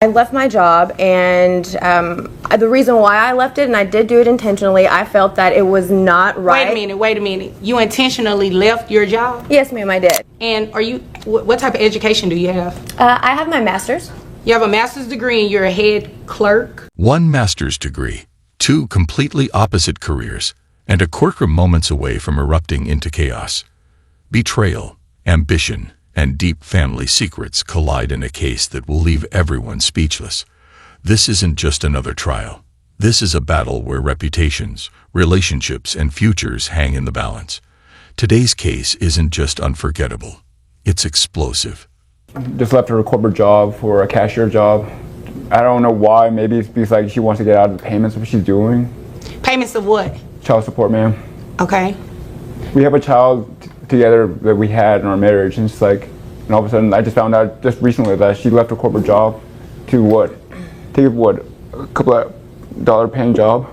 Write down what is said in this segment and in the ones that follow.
I left my job, and the reason why I left it, and I did do it intentionally, I felt that it was not right. Wait a minute. You intentionally left your job? Yes, ma'am, I did. And what type of education do you have? I have my master's. You have a master's degree and you're a head clerk? One master's degree, two completely opposite careers, and a courtroom moments away from erupting into chaos. Betrayal, ambition, and deep family secrets collide in a case that will leave everyone speechless. This isn't just another trial. This is a battle where reputations, relationships, and futures hang in the balance. Today's case isn't just unforgettable. It's explosive. Just left her corporate job for a cashier job. I don't know why. Maybe it's because like she wants to get out of the payments of what she's doing. Payments of what? Child support, ma'am. Okay. We have a child together that we had in our marriage, and it's like, and all of a sudden I just found out just recently that she left her corporate job to take a couple of dollar paying job.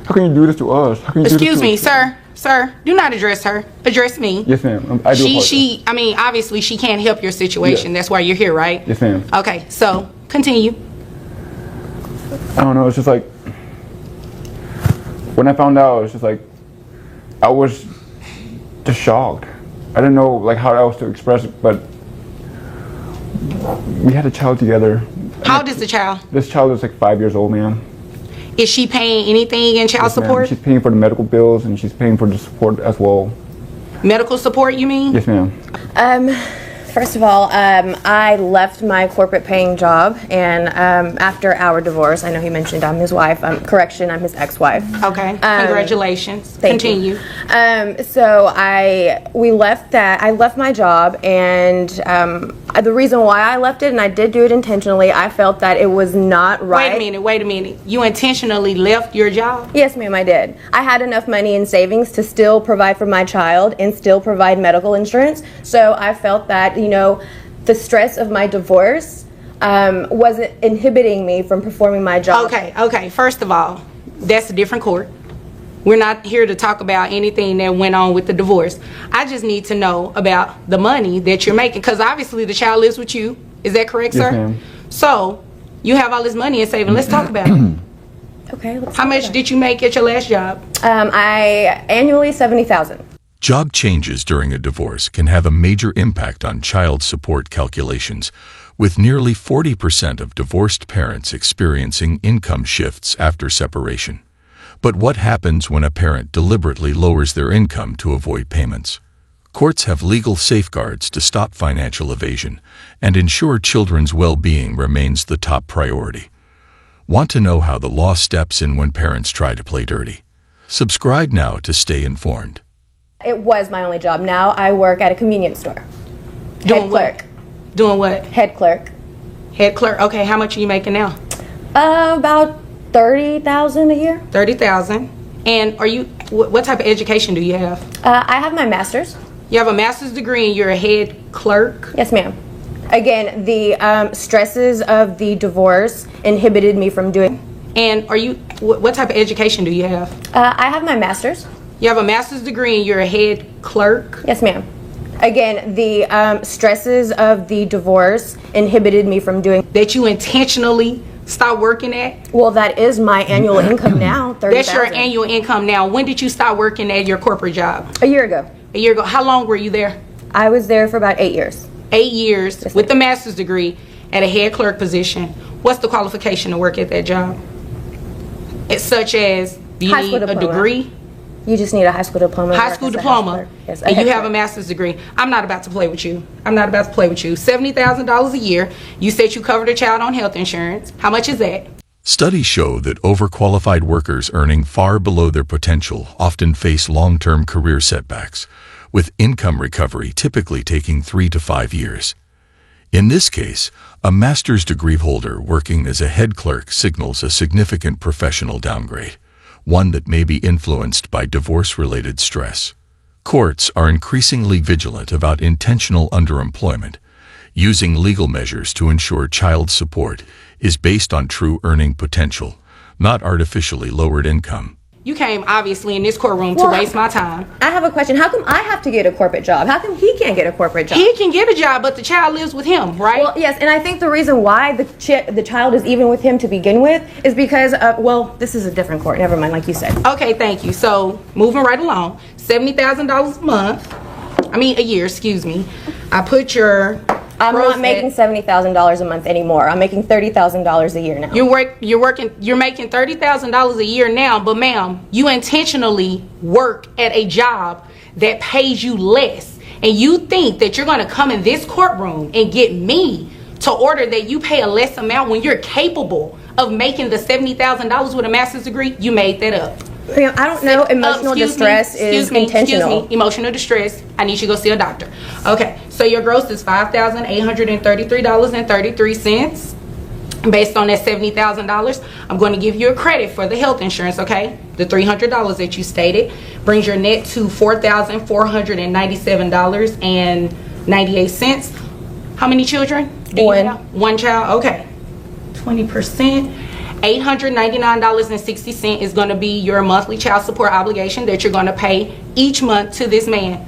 How can you do this to us? How can you Excuse me, sir. Sir, do not address her. Address me. Yes, ma'am. I do apologize. I mean, obviously she can't help your situation. Yeah. That's why you're here, right? Yes, ma'am. Okay, so continue. I don't know. It's just like when I found out, it's just like I was just shocked. I didn't know like how else to express it, but we had a child together. How old is the child? This child is like 5 years old, ma'am. Is she paying anything in child Yes, ma'am. support? She's paying for the medical bills and she's paying for the support as well. Medical support, you mean? Yes, ma'am. First of all, I left my corporate paying job, and after our divorce, I know he mentioned I'm his wife. Correction, I'm his ex-wife. Okay. Congratulations. Thank Continue. You. So I left my job, and the reason why I left it, and I did do it intentionally, I felt that it was not right. Wait a minute. You intentionally left your job? Yes, ma'am, I did. I had enough money in savings to still provide for my child and still provide medical insurance. So I felt that, the stress of my divorce wasn't inhibiting me from performing my job. Okay. First of all, that's a different court. We're not here to talk about anything that went on with the divorce. I just need to know about the money that you're making, because obviously the child lives with you. Is that correct, Yes, sir? ma'am. So you have all this money in saving. Let's talk about it. Okay. How much did you make at your last job? I annually $70,000. Job changes during a divorce can have a major impact on child support calculations, with nearly 40% of divorced parents experiencing income shifts after separation. But what happens when a parent deliberately lowers their income to avoid payments? Courts have legal safeguards to stop financial evasion and ensure children's well-being remains the top priority. Want to know how the law steps in when parents try to play dirty? Subscribe now to stay informed. It was my only job. Now I work at a convenience store. Doing Head what? clerk. Doing what? Head clerk. Head clerk. Okay, how much are you making now? About $30,000 a year. 30,000. And what type of education do you have? I have my master's. You have a master's degree and you're a head clerk? Yes, ma'am. Again, the stresses of the divorce inhibited me from doing. And what type of education do you have? I have my master's. You have a master's degree and you're a head clerk? Yes, ma'am. Again, the stresses of the divorce inhibited me from doing. That you intentionally stopped working at? Well, that is my annual income now, $30,000. That's your annual income now. When did you start working at your corporate job? A year ago. A year ago. How long were you there? I was there for about 8 years. 8 years Yes, with ma'am. the master's degree at a head clerk position. What's the qualification to work at that job? It's such as, do you High need school a diploma. degree? You just need a high school diploma. to High work school as a house diploma, clerk. Yes, and head you have a clerk. master's degree. I'm not about to play with you. $70,000 a year. You said you covered a child on health insurance. How much is that? Studies show that overqualified workers earning far below their potential often face long-term career setbacks, with income recovery typically taking 3 to 5 years. In this case, a master's degree holder working as a head clerk signals a significant professional downgrade, one that may be influenced by divorce-related stress. Courts are increasingly vigilant about intentional underemployment. Using legal measures to ensure child support is based on true earning potential, not artificially lowered income. You came obviously in this courtroom to Well, waste my time. I have a question. How come I have to get a corporate job? How come he can't get a corporate job? He can get a job, but the child lives with him, right? Well, yes, and I think the reason why the child is even with him to begin with is because well, this is a different court. Never mind, like you said. Okay, thank you. So moving right along, $70,000 a month. A year, excuse me. I put your. I'm gross not making net- $70,000 a month anymore. I'm making $30,000 a year now. You're making $30,000 a year now, but ma'am, you intentionally work at a job that pays you less, and you think that you're going to come in this courtroom and get me to order that you pay a less amount when you're capable of making the $70,000 with a master's degree? You made that up. Ma'am, I don't know. Emotional distress is intentional. Excuse me. Emotional distress. I need you to go see a doctor. Okay, so your gross is $5,833.33. Based on that $70,000, I'm going to give you a credit for the health insurance, okay? The $300 that you stated brings your net to $4,497.98. How many children? One. One child, okay. 20%. $899.60 is going to be your monthly child support obligation that you're going to pay each month to this man.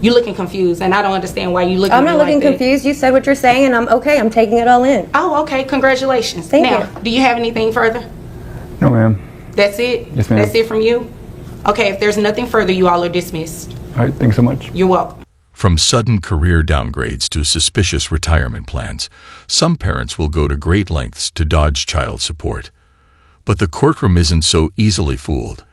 You're looking confused, and I don't understand why you looking. I'm not looking confused. You said what you're saying, and I'm okay. I'm taking it all in. Oh, okay. Congratulations. Thank now, you. do you have anything further? No, ma'am. That's it? Yes, ma'am. That's it from you? Okay, if there's nothing further, you all are dismissed. All right, thanks so much. You're welcome. From sudden career downgrades to suspicious retirement plans, some parents will go to great lengths to dodge child support. But the courtroom isn't so easily fooled.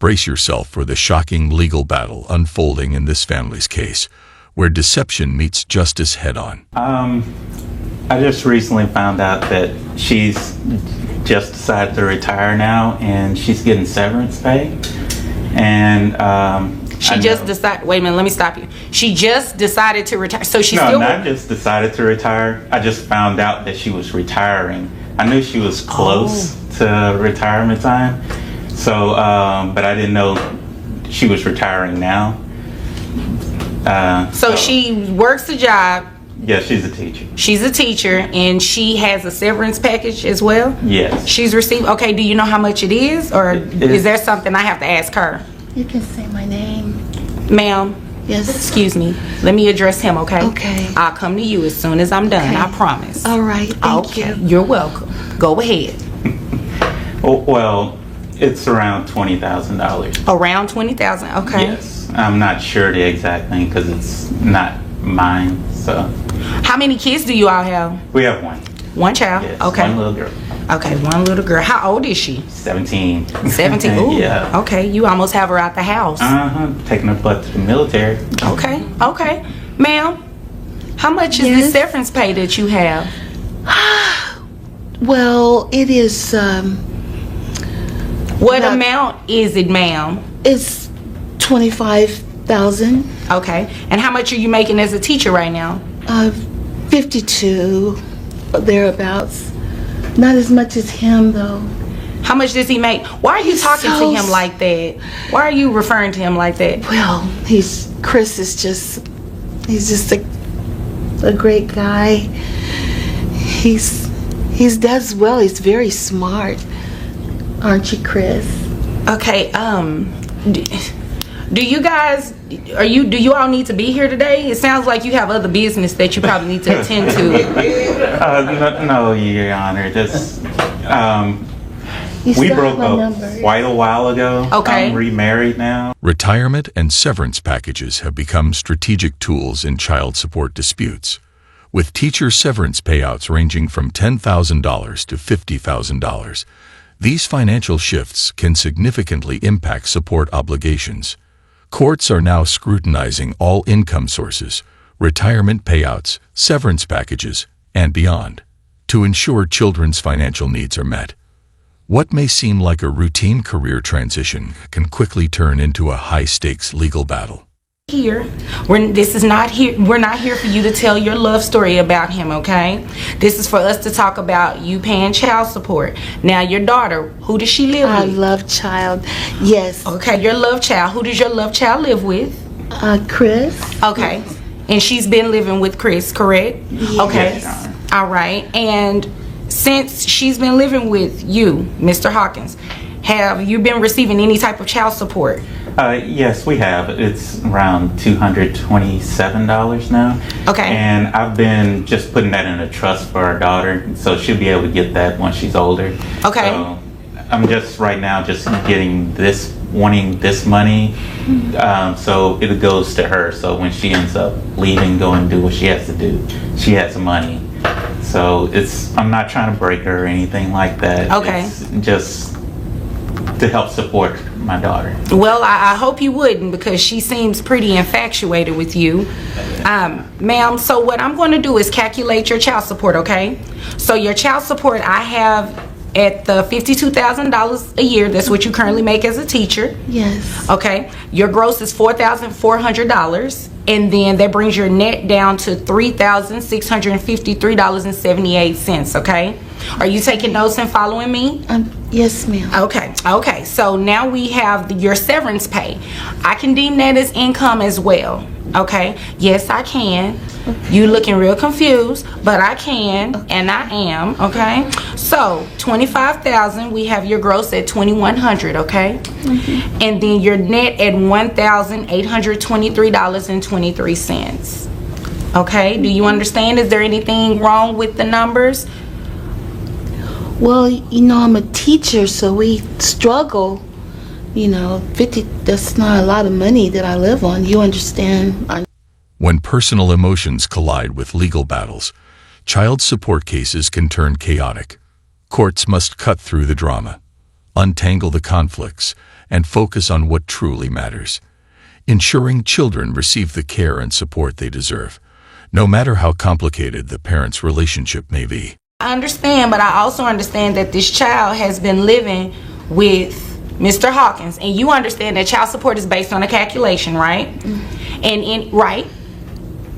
Brace yourself for the shocking legal battle unfolding in this family's case, where deception meets justice head-on. I just recently found out that she's just decided to retire now, and she's getting severance pay. And She just decided, wait a minute, let me stop you. She just decided to retire. So she no, still not just decided to retire. I just found out that she was retiring. I knew she was close to retirement time. So, but I didn't know she was retiring now. So she works a job. Yeah, she's a teacher. She's a teacher, and she has a severance package as well? Yes. She's received, okay, do you know how much it is? Or It is is- there something I have to ask her? You can say my name. Ma'am, Yes. excuse me. Let me address him, okay? Okay. I'll come to you as soon as I'm done, Okay. I promise. All right. Thank Okay, you. you're welcome. Go ahead. Well, it's around $20,000. Around 20,000, okay. Yes. I'm not sure the exact thing because it's not mine. So How many kids do you all have? we have one. One child? Yes. Okay. One little girl. Okay, one little girl. How old is she? 17. 17. Ooh. Yeah. Okay, you almost have her out the house. Taking her butt to the military. Okay, okay. Ma'am, how much is Yes? the severance pay that you have? Well, it is. What About- amount is it, ma'am? It's 25,000. Okay, and how much are you making as a teacher right now? 52, thereabouts. Not as much as him though. How much does he make? Why are you He's talking to so him like that? Why are you referring to him like that? Well, Chris is just. He's just a great guy. He does well. He's very smart. Aren't you, Chris? Okay, do you guys, do you all need to be here today? It sounds like you have other business that you probably need to attend to. No, Your Honor. Just You we still broke have my up number. quite a while ago. Okay. I'm remarried now. Retirement and severance packages have become strategic tools in child support disputes, with teacher severance payouts ranging from $10,000 to $50,000. These financial shifts can significantly impact support obligations. Courts are now scrutinizing all income sources, retirement payouts, severance packages, and beyond, to ensure children's financial needs are met. What may seem like a routine career transition can quickly turn into a high-stakes legal battle. Here, we're not here for you to tell your love story about him, okay? This is for us to talk about you paying child support. Now, your daughter, who does she live I with? love child. Yes. Okay, your love child. Who does your love child live with? Chris. Okay, and she's been living with Chris, correct? Okay, Yes, Your Honor. all right. And since she's been living with you, Mr. Hawkins, have you been receiving any type of child support? Yes, we have. It's around $227 now. Okay. And I've been just putting that in a trust for our daughter, so she'll be able to get that once she's older. Okay. So I'm just right now just getting this, wanting this money, so it goes to her. So when she ends up leaving, go and do what she has to do, she has the money. So I'm not trying to break her or anything like that. Okay. It's just to help support my daughter. Well, I hope you wouldn't, because she seems pretty infatuated with you. Ma'am, so what I'm going to do is calculate your child support, okay? So your child support, I have at the $52,000 a year. That's what you currently make as a teacher. Yes. Okay. Your gross is $4,400. And then that brings your net down to $3,653.78, okay? Are you taking notes and following me? Yes, ma'am. Okay, so now we have your severance pay. I can deem that as income as well, okay? Yes, I can. You looking real confused, but I can, and I am, okay? So, $25,000, we have your gross at $2,100, okay? And then your net at $1,823.23. Okay, do you understand? Is there anything wrong with the numbers? Well, I'm a teacher, so we struggle. 50, that's not a lot of money that I live on. You understand? When personal emotions collide with legal battles, child support cases can turn chaotic. Courts must cut through the drama, untangle the conflicts, and focus on what truly matters, ensuring children receive the care and support they deserve, no matter how complicated the parents' relationship may be. I understand, but I also understand that this child has been living with Mr. Hawkins, and you understand that child support is based on a calculation, right? Right?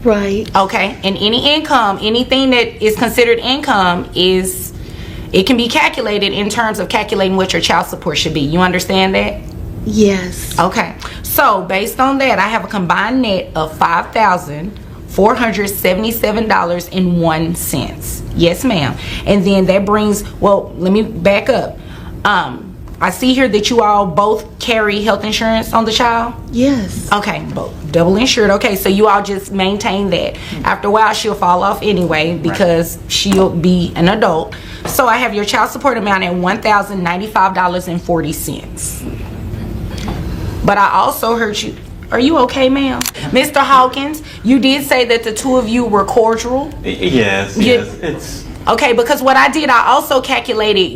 Right. Okay, and any income, anything that is considered income it can be calculated in terms of calculating what your child support should be. You understand that? Yes. Okay, so based on that, I have a combined net of $5,477.01. Yes, ma'am. And then that brings, well, let me back up. I see here that you all both carry health insurance on the child. Yes. Okay, both double insured. Okay, so you all just maintain that. After a while, she'll fall off anyway because she'll be an adult. So I have your child support amount at $1,095.40. But I also heard you. Are you okay, ma'am? Mr. Hawkins, you did say that the two of you were cordial. Yes, it's okay, because what I did, I also calculated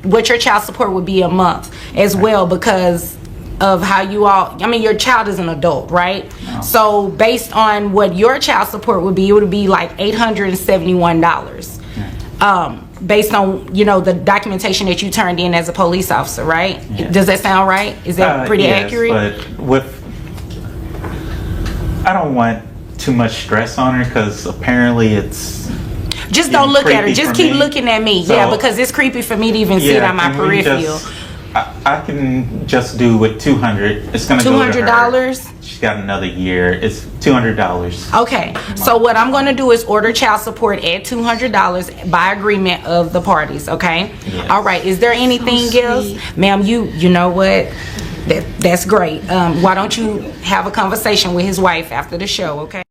what your child support would be a month as well, because of how you all, your child is an adult, right? No. So based on what your child support would be, it would be like $871. Based on, the documentation that you turned in as a police officer, right? Yeah. Does that sound right? Is that pretty accurate? But I don't want too much stress on her, because apparently it's just don't look at her. creepy Just for keep me. looking at me. So, yeah, because it's creepy for me to even see it on my can we peripheral. I can just do with $200. It's gonna go to her. $200? She's got another year. It's $200. Okay, so what I'm going to do is order child support at $200 by agreement of the parties, okay? Yes. All right, is there anything else? Ma'am, you know what? That's great. Why don't you have a conversation with his wife after the show, okay?